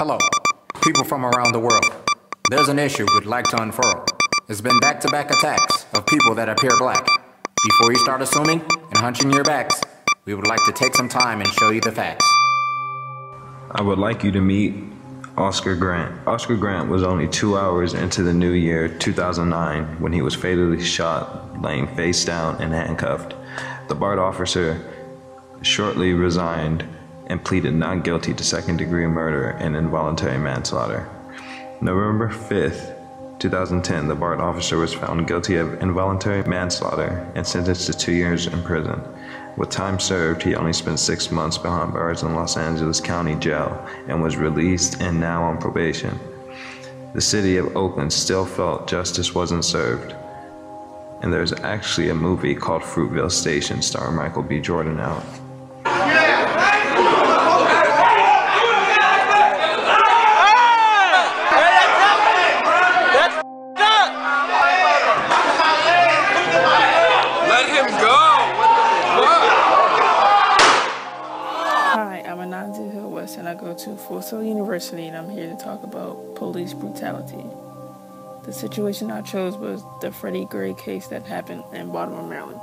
Hello, people from around the world. There's an issue we'd like to unfurl. There's been back-to-back attacks of people that appear black. Before you start assuming and hunching your backs, we would like to take some time and show you the facts. I would like you to meet Oscar Grant. Oscar Grant was only 2 hours into the new year 2009 when he was fatally shot, laying face down and handcuffed. The BART officer shortly resigned and pleaded not guilty to second-degree murder and involuntary manslaughter. November 5th, 2010, the BART officer was found guilty of involuntary manslaughter and sentenced to 2 years in prison. With time served, he only spent 6 months behind bars in Los Angeles County Jail and was released and now on probation. The city of Oakland still felt justice wasn't served. And there's actually a movie called Fruitvale Station starring Michael B. Jordan out. And I go to Full Sail University, and I'm here to talk about police brutality. The situation I chose was the Freddie Gray case that happened in Baltimore, Maryland.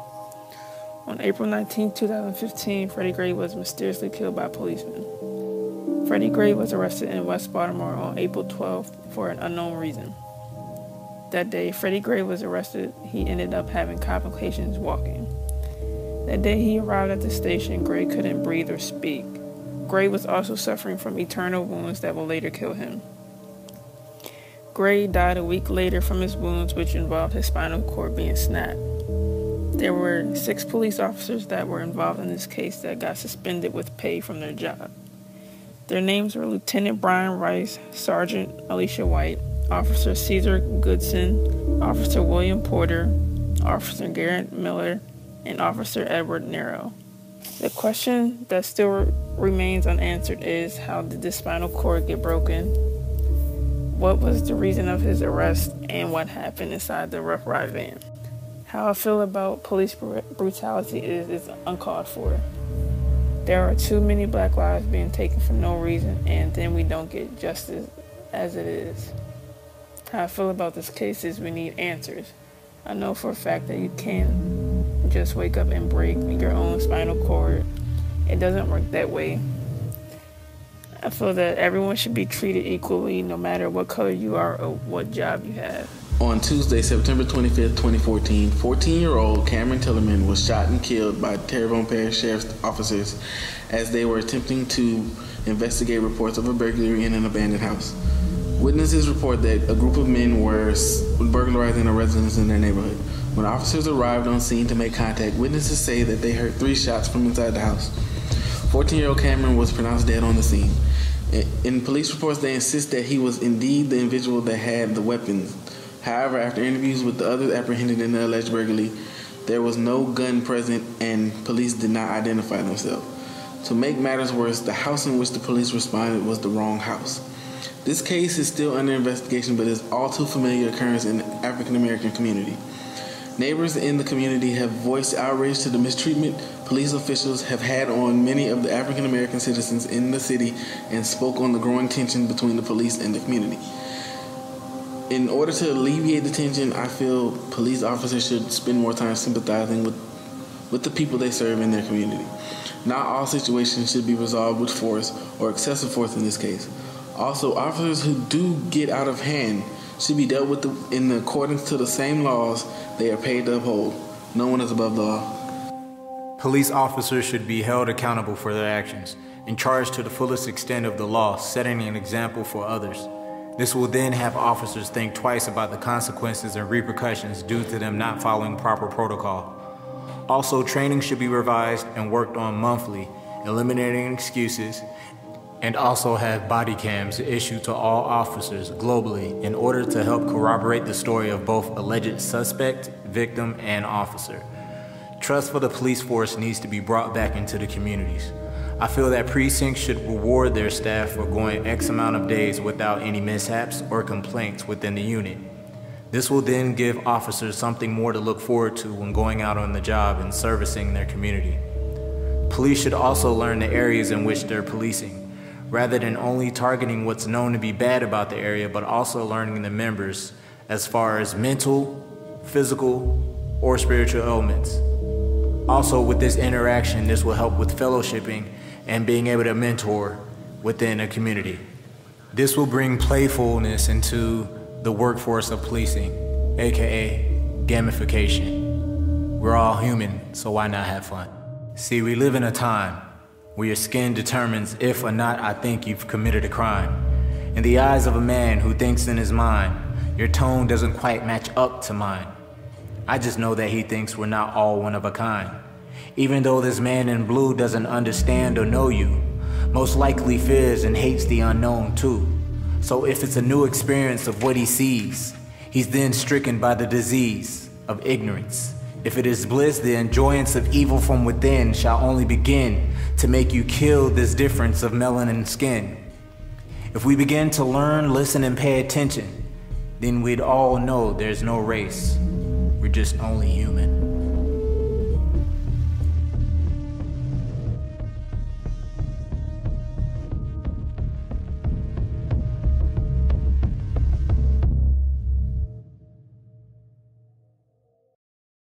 On April 19, 2015, Freddie Gray was mysteriously killed by policemen. Freddie Gray was arrested in West Baltimore on April 12th for an unknown reason. That day, Freddie Gray was arrested. He ended up having complications walking. That day he arrived at the station, Gray couldn't breathe or speak. Gray was also suffering from internal wounds that will later kill him. Gray died a week later from his wounds, which involved his spinal cord being snapped. There were 6 police officers that were involved in this case that got suspended with pay from their job. Their names were Lieutenant Brian Rice, Sergeant Alicia White, Officer Caesar Goodson, Officer William Porter, Officer Garrett Miller, and Officer Edward Nero. The question that still remains unanswered is, how did the spinal cord get broken? What was the reason of his arrest, and what happened inside the Rough Ride van? How I feel about police brutality is it's uncalled for. There are too many black lives being taken for no reason, and then we don't get justice as it is. How I feel about this case is we need answers. I know for a fact that you can't just wake up and break your own spinal cord. It doesn't work that way. I feel that everyone should be treated equally no matter what color you are or what job you have. On Tuesday, September 25th, 2014, 14-year-old Cameron Tillerman was shot and killed by Terrebonne Parish Sheriff's officers as they were attempting to investigate reports of a burglary in an abandoned house. Witnesses report that a group of men were burglarizing a residence in their neighborhood. When officers arrived on scene to make contact, witnesses say that they heard 3 shots from inside the house. 14-year-old Cameron was pronounced dead on the scene. In police reports, they insist that he was indeed the individual that had the weapons. However, after interviews with the others apprehended in the alleged burglary, there was no gun present and police did not identify themselves. To make matters worse, the house in which the police responded was the wrong house. This case is still under investigation, but is all too familiar occurrence in the African American community. Neighbors in the community have voiced outrage to the mistreatment police officials have had on many of the African American citizens in the city and spoke on the growing tension between the police and the community. In order to alleviate the tension, I feel police officers should spend more time sympathizing with the people they serve in their community. Not all situations should be resolved with force or excessive force in this case. Also, officers who do get out of hand should be dealt with in accordance to the same laws they are paid to uphold. No one is above the law. Police officers should be held accountable for their actions and charged to the fullest extent of the law, setting an example for others. This will then have officers think twice about the consequences and repercussions due to them not following proper protocol. Also, training should be revised and worked on monthly, eliminating excuses, and also have body cams issued to all officers globally in order to help corroborate the story of both alleged suspect, victim, and officer. Trust for the police force needs to be brought back into the communities. I feel that precincts should reward their staff for going X amount of days without any mishaps or complaints within the unit. This will then give officers something more to look forward to when going out on the job and servicing their community. Police should also learn the areas in which they're policing. rather than only targeting what's known to be bad about the area, but also learning the members as far as mental, physical, or spiritual ailments. Also, with this interaction, this will help with fellowshipping and being able to mentor within a community. This will bring playfulness into the workforce of policing, aka gamification. We're all human, so why not have fun? See, we live in a time where your skin determines if or not I think you've committed a crime. In the eyes of a man who thinks in his mind, your tone doesn't quite match up to mine. I just know that he thinks we're not all one of a kind. Even though this man in blue doesn't understand or know you, most likely fears and hates the unknown too. So if it's a new experience of what he sees, he's then stricken by the disease of ignorance. If it is bliss, the enjoyance of evil from within shall only begin to make you kill this difference of melanin skin. If we begin to learn, listen, and pay attention, then we'd all know there's no race. We're just only human.